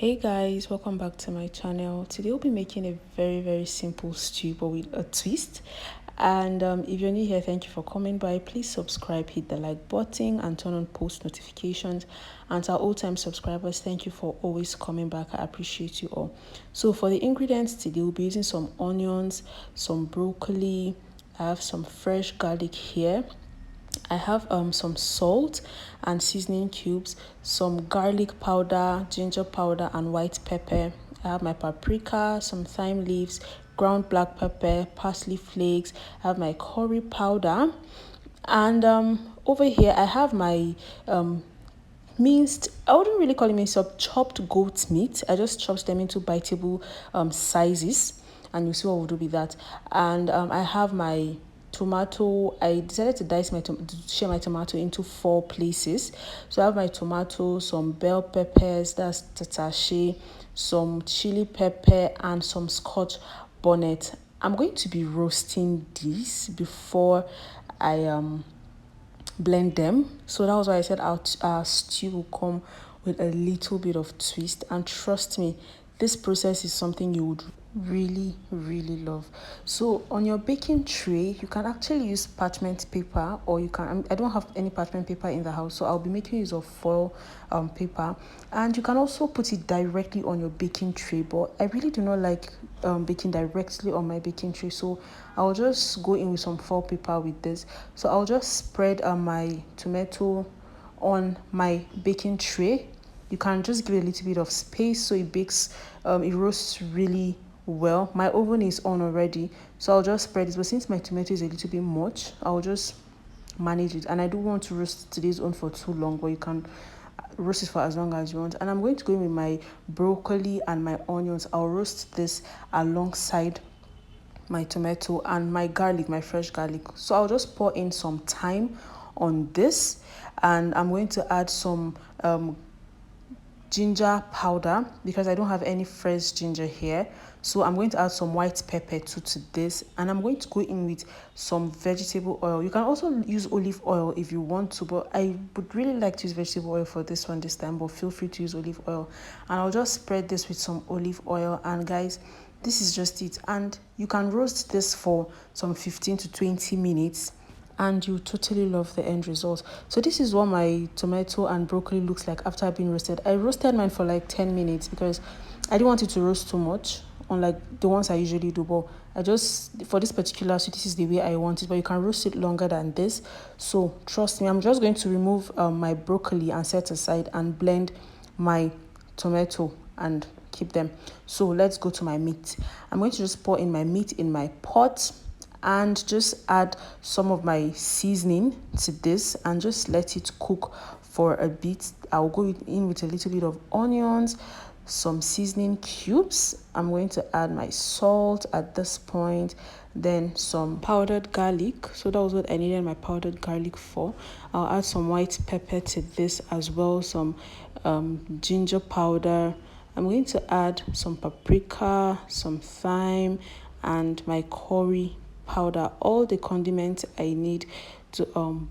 Hey guys, welcome back to my channel. Today we'll be making a very simple stew but with a twist. And if you're new here, thank you for coming by. Please subscribe, hit the like button and turn on post notifications. And to our old-time subscribers, thank you for always coming back. I appreciate you all. So for the ingredients today, we'll be using some onions, some broccoli. I have some fresh garlic here. I have some salt and seasoning cubes, some garlic powder, ginger powder, and white pepper. I have my paprika, some thyme leaves, ground black pepper, parsley flakes. I have my curry powder, and over here I have my minced, I wouldn't really call it minced up, chopped goat meat. I just chopped them into biteable sizes, and you see what we'll do with that. And I have my tomato. I decided to share my tomato into 4 places. So I have my tomato, some bell peppers, that's tatache, some chili pepper, and some Scotch bonnet. I'm going to be roasting these before I blend them. So that was why I said our stew will come with a little bit of twist, and trust me, this process is something you would really love. So on your baking tray, you can actually use parchment paper, or you can, I don't have any parchment paper in the house, so I'll be making use of foil paper. And you can also put it directly on your baking tray, but I really do not like baking directly on my baking tray, so I'll just go in with some foil paper with this. So I'll just spread my tomato on my baking tray. You can just give it a little bit of space so it bakes, it roasts really well. My oven is on already, so I'll just spread it. But since my tomato is a little bit much, I'll just manage it. And I don't want to roast today's on for too long, but you can roast it for as long as you want. And I'm going to go in with my broccoli and my onions. I'll roast this alongside my tomato and my garlic, my fresh garlic. So I'll just pour in some thyme on this, and I'm going to add some ginger powder because I don't have any fresh ginger here. So I'm going to add some white pepper too to this, and I'm going to go in with some vegetable oil. You can also use olive oil if you want to, but I would really like to use vegetable oil for this one this time, but feel free to use olive oil. And I'll just spread this with some olive oil, and guys, this is just it. And you can roast this for some 15 to 20 minutes and you totally love the end result. So this is what my tomato and broccoli looks like after I've been roasted. I roasted mine for like 10 minutes because I didn't want it to roast too much, unlike the ones I usually do. But I just, for this particular, so this is the way I want it, but you can roast it longer than this. So trust me, I'm just going to remove my broccoli and set aside and blend my tomato and keep them. So let's go to my meat. I'm going to just pour in my meat in my pot and just add some of my seasoning to this and just let it cook for a bit. I'll go in with a little bit of onions, some seasoning cubes. I'm going to add my salt at this point, then some powdered garlic. So that was what I needed my powdered garlic for. I'll add some white pepper to this as well, some ginger powder. I'm going to add some paprika, some thyme, and my curry powder. All the condiments I need to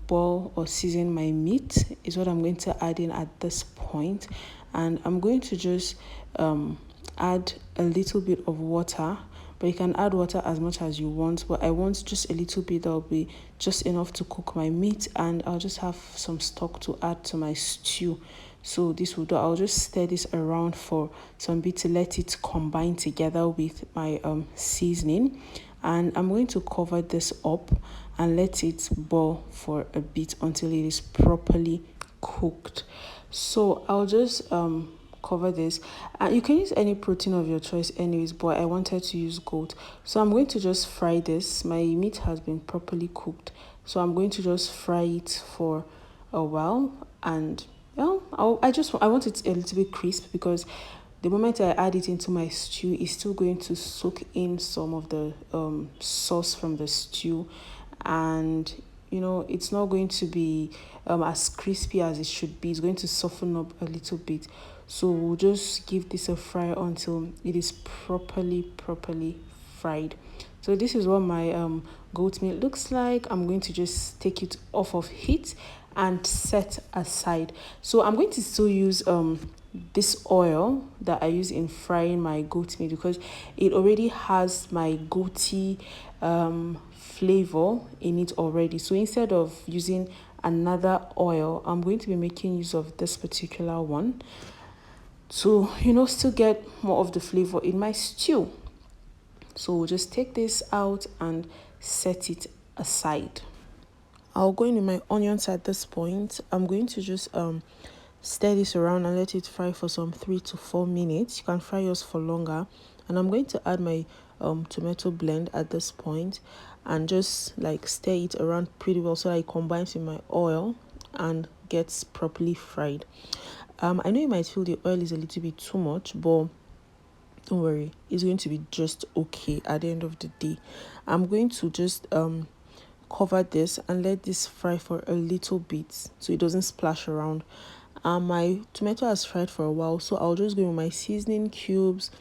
boil or season my meat is what I'm going to add in at this point. And I'm going to just add a little bit of water, but you can add water as much as you want, but I want just a little bit. That'll be just enough to cook my meat, and I'll just have some stock to add to my stew. So this will do. I'll just stir this around for some bit to let it combine together with my seasoning, and I'm going to cover this up and let it boil for a bit until it is properly cooked. So I'll just cover this, and you can use any protein of your choice anyways, but I wanted to use goat, so I'm going to just fry this. My meat has been properly cooked, so I'm going to just fry it for a while. And well, I want it a little bit crisp because the moment I add it into my stew, it's still going to soak in some of the sauce from the stew, and you know, it's not going to be as crispy as it should be. It's going to soften up a little bit. So we'll just give this a fry until it is properly fried. So this is what my goat meat looks like. I'm going to just take it off of heat and set aside. So I'm going to still use this oil that I use in frying my goat meat, because it already has my goaty flavor in it already. So instead of using another oil, I'm going to be making use of this particular one to, still get more of the flavor in my stew. So we'll just take this out and set it aside. I'll go in with my onions at this point. I'm going to just stir this around and let it fry for some 3 to 4 minutes. You can fry yours for longer. And I'm going to add my tomato blend at this point and just like stir it around pretty well so that it combines with my oil and gets properly fried. I know you might feel the oil is a little bit too much, but don't worry, it's going to be just okay at the end of the day. I'm going to just cover this and let this fry for a little bit so it doesn't splash around. My tomato has fried for a while, so I'll just go with my seasoning cubes,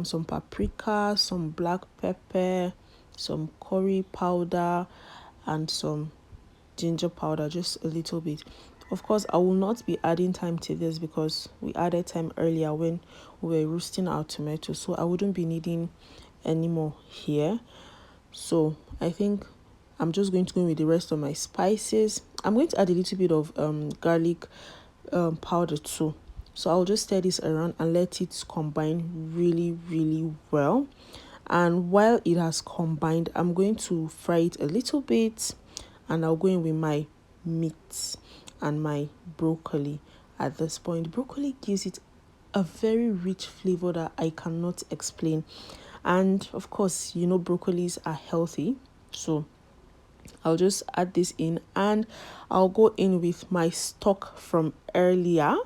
some paprika, some black pepper, some curry powder, and some ginger powder, just a little bit. Of course, I will not be adding thyme to this because we added thyme earlier when we were roasting our tomatoes, so I wouldn't be needing any more here. So I think I'm just going to go with the rest of my spices. I'm going to add a little bit of garlic powder too. So I'll just stir this around and let it combine really well. And while it has combined, I'm going to fry it a little bit, and I'll go in with my meat and my broccoli at this point. Broccoli gives it a very rich flavor that I cannot explain. And of course, broccolis are healthy, so I'll just add this in, and I'll go in with my stock from earlier.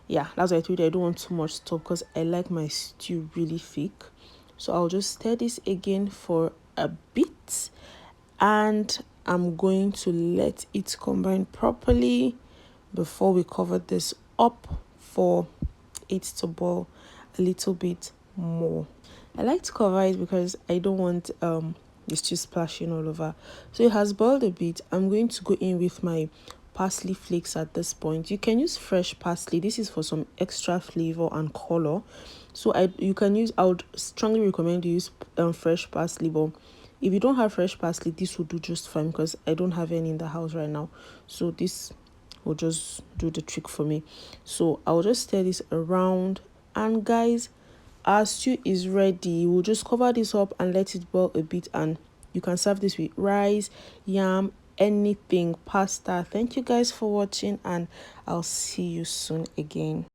Yeah, that's why I told you I don't want too much stock because I like my stew really thick. So I'll just stir this again for a bit, and I'm going to let it combine properly before we cover this up for it to boil a little bit more. I like to cover it because I don't want the stew splashing all over. So it has boiled a bit. I'm going to go in with my parsley flakes at this point. You can use fresh parsley. This is for some extra flavor and color. So I would strongly recommend you use fresh parsley, but if you don't have fresh parsley, this will do just fine because I don't have any in the house right now. So this will just do the trick for me. So I'll just stir this around, and guys, our stew is ready. We'll just cover this up and let it boil a bit, and you can serve this with rice, yam, anything, pasta. Thank you guys for watching, and I'll see you soon again.